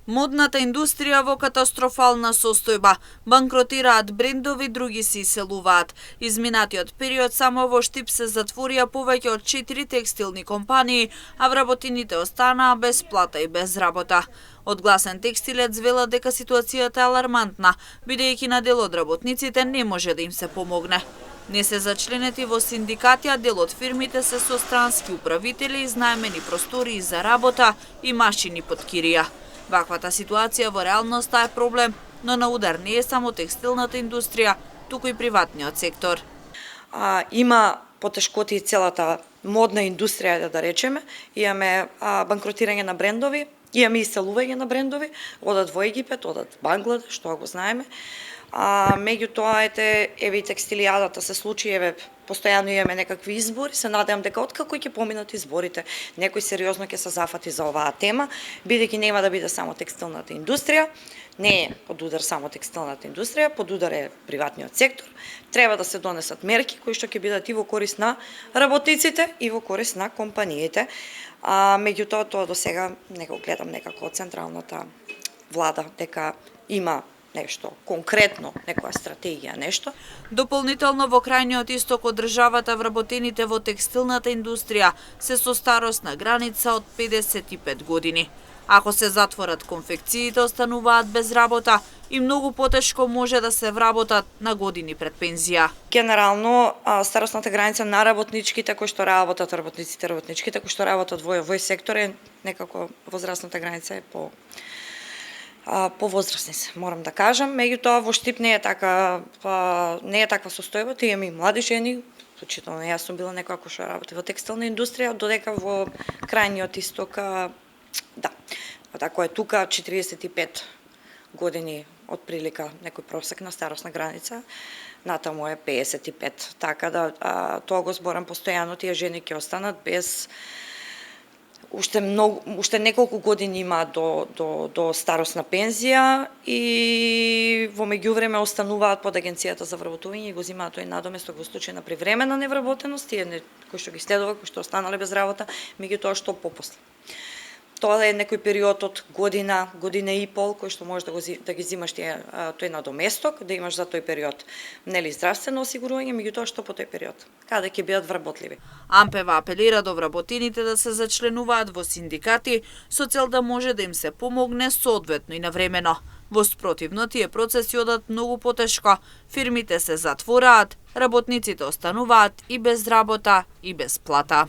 Модната индустрија во катастрофална состојба. Банкротираат брендови, други се иселуваат. Изминатиот период само во Штип се затворија повеќе од 4 текстилни компании, а вработените останаа без плата и без работа. Одгласен текстилец вела дека ситуацијата е алармантна, бидејќи на дел од работниците не може да им се помогне. Не се зачленети во синдикати, а дел од фирмите се со странски управители, изнаемени простории за работа и машини под кирија. Ваквата ситуација во реалноста е проблем, но на удар не е само текстилната индустрија, туку и приватниот сектор. Има потешкоти целата модна индустрија, да речеме. Имаме банкротирање на брендови, имаме иселување на брендови, одат во Египет, одат Бангладеш, што го знаеме. Меѓутоа, еве и текстилијадата се случи, постојано имаме некакви избори, се надевам дека откако ќе поминат изборите, некој сериозно ќе се зафати за оваа тема, бидејќи нема да биде само текстилната индустрија, не е под удар само текстилната индустрија, под удар е приватниот сектор. Треба да се донесат мерки кои што ќе бидат и во корист на работниците и во корист на компаниите. Меѓутоа, тоа до сега не го гледам некако од централната влада дека има нешто конкретно, некоја стратегија, нешто. Дополнително во крајниот исток од државата вработените во текстилната индустрија се со старосна граница од 55 години. Ако се затворат конфекциите, остануваат без работа и многу потешко може да се вработат на години пред пензија. Генерално, старосната граница на работничките кои што работат, работничките кои што работат во овој сектор е некако возрастната граница е повозрастни се, морам да кажам. Меѓутоа во Штип не е таква состојба, имаме и млади жени, вклучително јас сум била некоја која што работи во текстилна индустрија, додека во крајниот исток, тако е тука 45 години отприлика некој просек на старосна граница, натаму е 55, така да тоа го зборам постојано, тие жени ќе останат без уште неколку години има до старосна пензија и во меѓувреме остануваат под агенцијата за вработување и го земаат тој надоместок во случај на привремена невработеност, тие кои што ги следува, кои што останале без работа, меѓутоа што попосле. Тоа е некој период од година и пол кој што можеш да ги земаш тој надоместок, да имаш за тој период здравствено осигурување, меѓутоа што по тој период, каде ќе бидат вработливи. Ампева апелира до вработените да се зачленуваат во синдикати со цел да може да им се помогне соодветно и навремено. Во спротивно, тие процеси одат многу потешко, фирмите се затвораат, работниците остануваат и без работа и без плата.